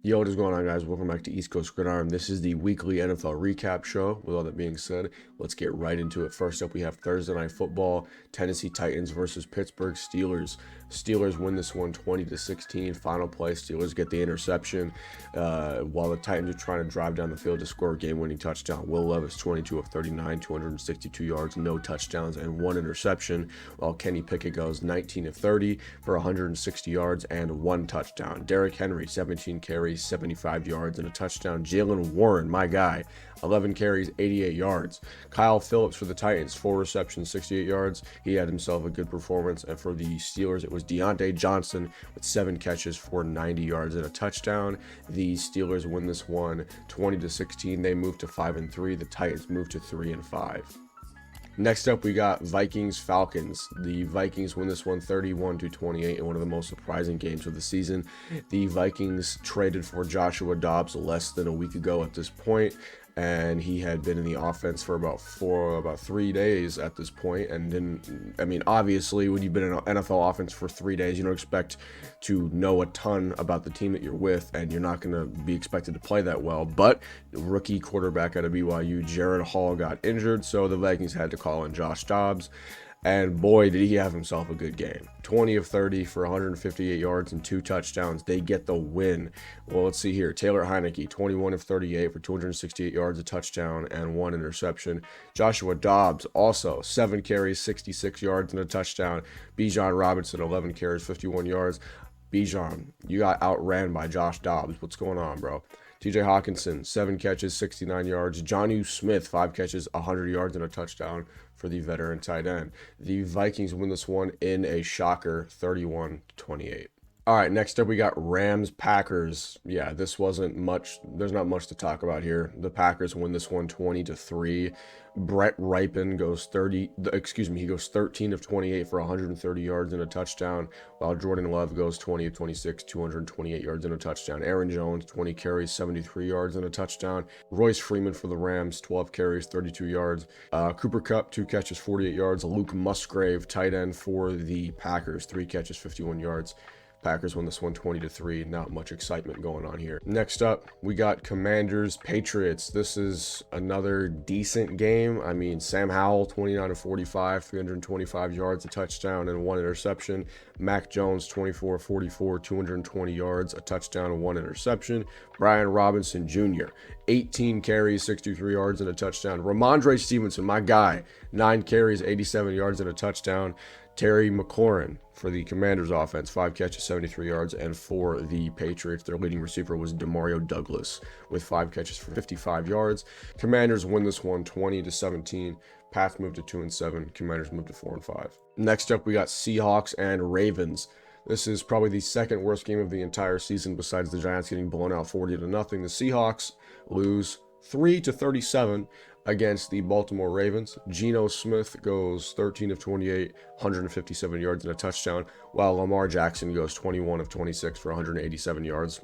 Yo, what is going on, guys? Welcome back to East Coast Gridiron. This is the weekly NFL recap show. With all that being said, let's get right into it. First up, we have Thursday Night Football, Tennessee Titans versus Pittsburgh Steelers. Steelers win this one 20-16. Final play, Steelers get the interception while the Titans are trying to drive down the field to score a game-winning touchdown. Will Levis, 22 of 39, 262 yards, no touchdowns, and one interception, while Kenny Pickett goes 19 of 30 for 160 yards and one touchdown. Derrick Henry, 17 carries, 75 yards and a touchdown. Jalen Warren, my guy, 11 carries, 88 yards. Kyle Phillips for the Titans, 4 receptions, 68 yards. He had himself a good performance. And for the Steelers, it was Deontay Johnson with 7 catches for 90 yards and a touchdown. The Steelers win this one 20-16. They move to 5-3. The Titans move to 3-5. Next up, we got Vikings Falcons. The Vikings win this one 31-28 in one of the most surprising games of the season. The Vikings traded for Joshua Dobbs less than a week ago at this point, and he had been in the offense for about 3 days at this point. And didn't, I mean, obviously, when you've been in an NFL offense for 3 days, you don't expect to know a ton about the team that you're with, and you're not going to be expected to play that well. But rookie quarterback out of BYU, Jared Hall, got injured, so the Vikings had to call in Josh Dobbs. And boy, did he have himself a good game. 20 of 30 for 158 yards and 2 touchdowns. They get the win. Well, let's see here. Taylor Heineke, 21 of 38 for 268 yards, a touchdown, and 1 interception. Joshua Dobbs, also 7 carries, 66 yards, and a touchdown. Bijan Robinson, 11 carries, 51 yards. Bijan, you got outran by Josh Dobbs. What's going on, bro? TJ Hawkinson, 7 catches, 69 yards. Jonnu Smith, 5 catches, 100 yards, and a touchdown for the veteran tight end. The Vikings win this one in a shocker, 31-28. All right, next up we got Rams-Packers. Yeah, this wasn't much. There's not much to talk about here. The Packers win this one 20-3. Brett Rypien goes 13 of 28 for 130 yards and a touchdown, while Jordan Love goes 20 of 26, 228 yards and a touchdown. Aaron Jones, 20 carries, 73 yards and a touchdown. Royce Freeman for the Rams, 12 carries, 32 yards. Cooper Kupp, 2 catches, 48 yards. Luke Musgrave, tight end for the Packers, 3 catches, 51 yards. Packers won this one 20-3. Not much excitement going on here. Next up, we got Commanders Patriots. This is another decent game. I mean, Sam Howell, 29 of 45, 325 yards, a touchdown, and 1 interception. Mac Jones, 24 of 44, 220 yards, a touchdown, and 1 interception. Brian Robinson Jr., 18 carries, 63 yards, and a touchdown. Ramondre Stevenson, my guy, 9 carries, 87 yards, and a touchdown. Terry McLaurin for the Commanders offense, 5 catches, 73 yards, and for the Patriots, their leading receiver was Demario Douglas with 5 catches for 55 yards. Commanders win this one 20-17. Pats move to 2-7. Commanders move to 4-5. Next up, we got Seahawks and Ravens. This is probably the second worst game of the entire season besides the Giants getting blown out 40-0. The Seahawks lose 3-37 against the Baltimore Ravens. Geno Smith goes 13 of 28, 157 yards and a touchdown, while Lamar Jackson goes 21 of 26 for 187 yards.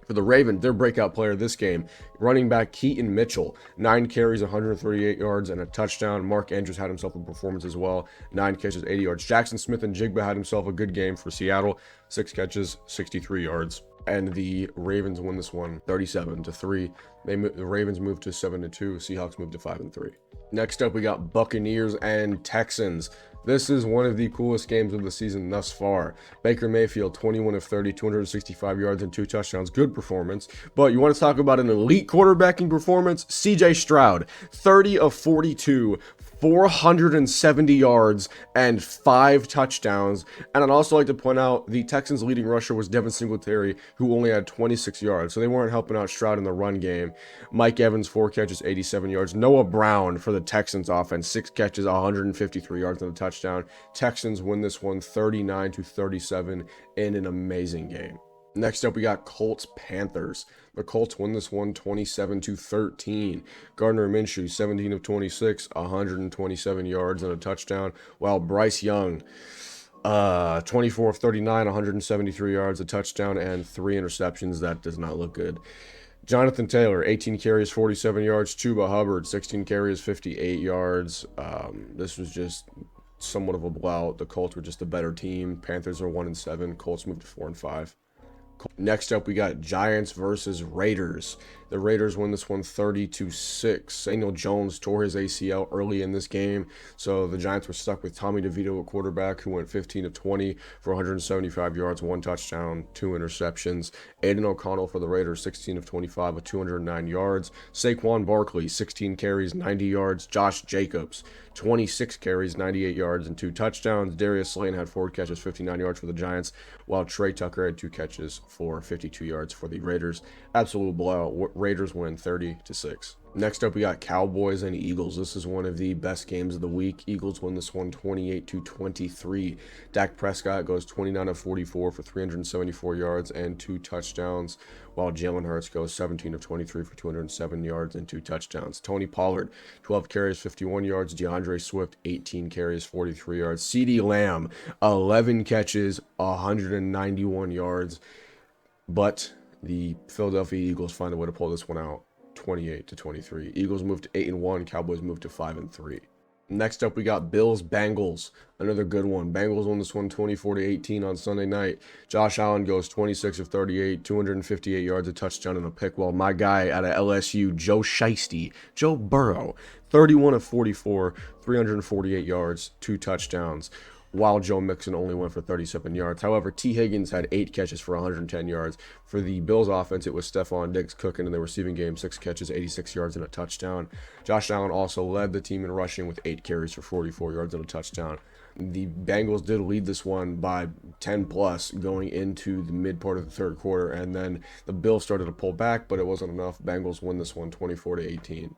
For the Ravens, their breakout player this game, running back Keaton Mitchell, 9 carries, 138 yards, and a touchdown. Mark Andrews had himself a performance as well, 9 catches, 80 yards. Jackson Smith and Jigba had himself a good game for Seattle, 6 catches, 63 yards. And the Ravens win this one 37-3. The Ravens move to 7-2. Seahawks move to 5-3. Next up, we got Buccaneers and Texans. This is one of the coolest games of the season thus far. Baker Mayfield, 21 of 30, 265 yards and 2 touchdowns. Good performance. But you want to talk about an elite quarterbacking performance? CJ Stroud, 30 of 42, 470 yards and 5 touchdowns. And I'd also like to point out the Texans' leading rusher was Devin Singletary, who only had 26 yards. So they weren't helping out Stroud in the run game. Mike Evans, 4 catches, 87 yards. Noah Brown for the Texans offense, 6 catches, 153 yards and a touchdown. Texans win this one 39-37 in an amazing game. Next up, we got Colts Panthers. The Colts win this one 27-13. Gardner Minshew, 17 of 26, 127 yards and a touchdown, while Bryce Young, 24 of 39, 173 yards, a touchdown, and 3 interceptions. That does not look good. Jonathan Taylor, 18 carries, 47 yards. Chuba Hubbard, 16 carries, 58 yards. This was just somewhat of a blowout. The Colts were just a better team. Panthers are 1-7. Colts moved to 4-5. Next up, we got Giants versus Raiders. The Raiders win this one 30-6. Daniel Jones tore his ACL early in this game, so the Giants were stuck with Tommy DeVito at quarterback, who went 15 of 20 for 175 yards, 1 touchdown, 2 interceptions. Aiden O'Connell for the Raiders, 16 of 25 with 209 yards. Saquon Barkley, 16 carries, 90 yards. Josh Jacobs, 26 carries, 98 yards, and 2 touchdowns. Darius Slayton had 4 catches, 59 yards for the Giants, while Trey Tucker had 2 catches for 52 yards for the Raiders. Absolute blowout. Raiders win 30-6. Next up, we got Cowboys and Eagles. This is one of the best games of the week. Eagles win this one 28-23. Dak Prescott goes 29 of 44 for 374 yards and 2 touchdowns, while Jalen Hurts goes 17 of 23 for 207 yards and 2 touchdowns. Tony Pollard, 12 carries, 51 yards. DeAndre Swift, 18 carries, 43 yards. CeeDee Lamb, 11 catches, 191 yards. But the Philadelphia Eagles find a way to pull this one out, 28-23. Eagles move to 8-1. Cowboys move to 5-3. Next up, we got Bills-Bengals. Another good one. Bengals won this one 24-18 on Sunday night. Josh Allen goes 26 of 38, 258 yards, a touchdown, and a pick, while my guy out of LSU, Joe Burrow, 31 of 44, 348 yards, 2 touchdowns, while Joe Mixon only went for 37 yards. However, T. Higgins had 8 catches for 110 yards. For the Bills offense, it was Stephon Diggs cooking in the receiving game, 6 catches, 86 yards, and a touchdown. Josh Allen also led the team in rushing with 8 carries for 44 yards and a touchdown. The Bengals did lead this one by 10 plus going into the mid part of the third quarter, and then the Bills started to pull back, but it wasn't enough. Bengals win this one 24-18.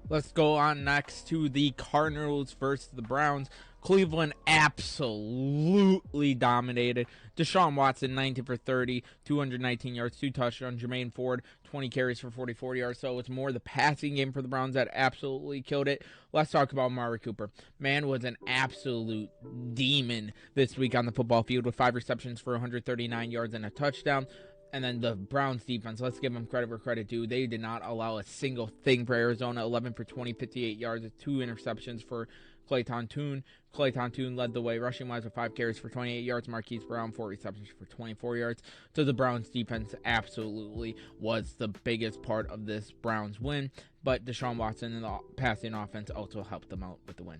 Let's go on next to the Cardinals versus the Browns. Cleveland absolutely dominated. Deshaun Watson, 19 for 30, 219 yards, 2 touchdowns. Jermaine Ford, 20 carries for 44 yards. So it's more the passing game for the Browns that absolutely killed it. Let's talk about Amari Cooper. Man was an absolute demon this week on the football field with 5 receptions for 139 yards and a touchdown. And then the Browns defense, let's give them credit where credit due. They did not allow a single thing for Arizona. 11 for 20, 58 yards, 2 interceptions for Clayton Tune. Clayton Tune led the way rushing-wise with 5 carries for 28 yards. Marquise Brown, 4 receptions for 24 yards. So the Browns defense absolutely was the biggest part of this Browns win. But Deshaun Watson and the passing offense also helped them out with the win.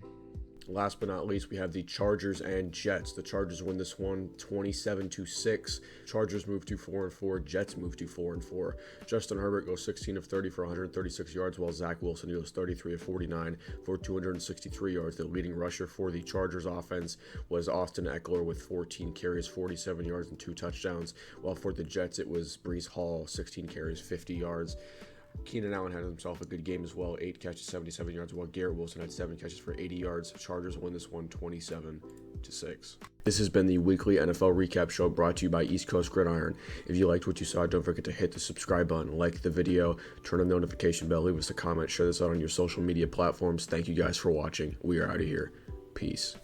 Last but not least, we have the Chargers and Jets. The Chargers win this one 27-6. Chargers move to 4-4. Jets move to 4-4. Justin Herbert goes 16 of 30 for 136 yards, while Zach Wilson goes 33 of 49 for 263 yards. The leading rusher for the Chargers offense was Austin Eckler with 14 carries, 47 yards, and 2 touchdowns, while for the Jets it was Breece Hall, 16 carries, 50 yards. Keenan Allen had himself a good game as well, 8 catches, 77 yards, while Garrett Wilson had 7 catches for 80 yards. Chargers win this one 27-6. This has been the weekly NFL recap show brought to you by East Coast Gridiron. If you liked what you saw, don't forget to hit the subscribe button, like the video, turn on the notification bell, leave us a comment, share this out on your social media platforms. Thank you guys for watching. We are out of here. Peace.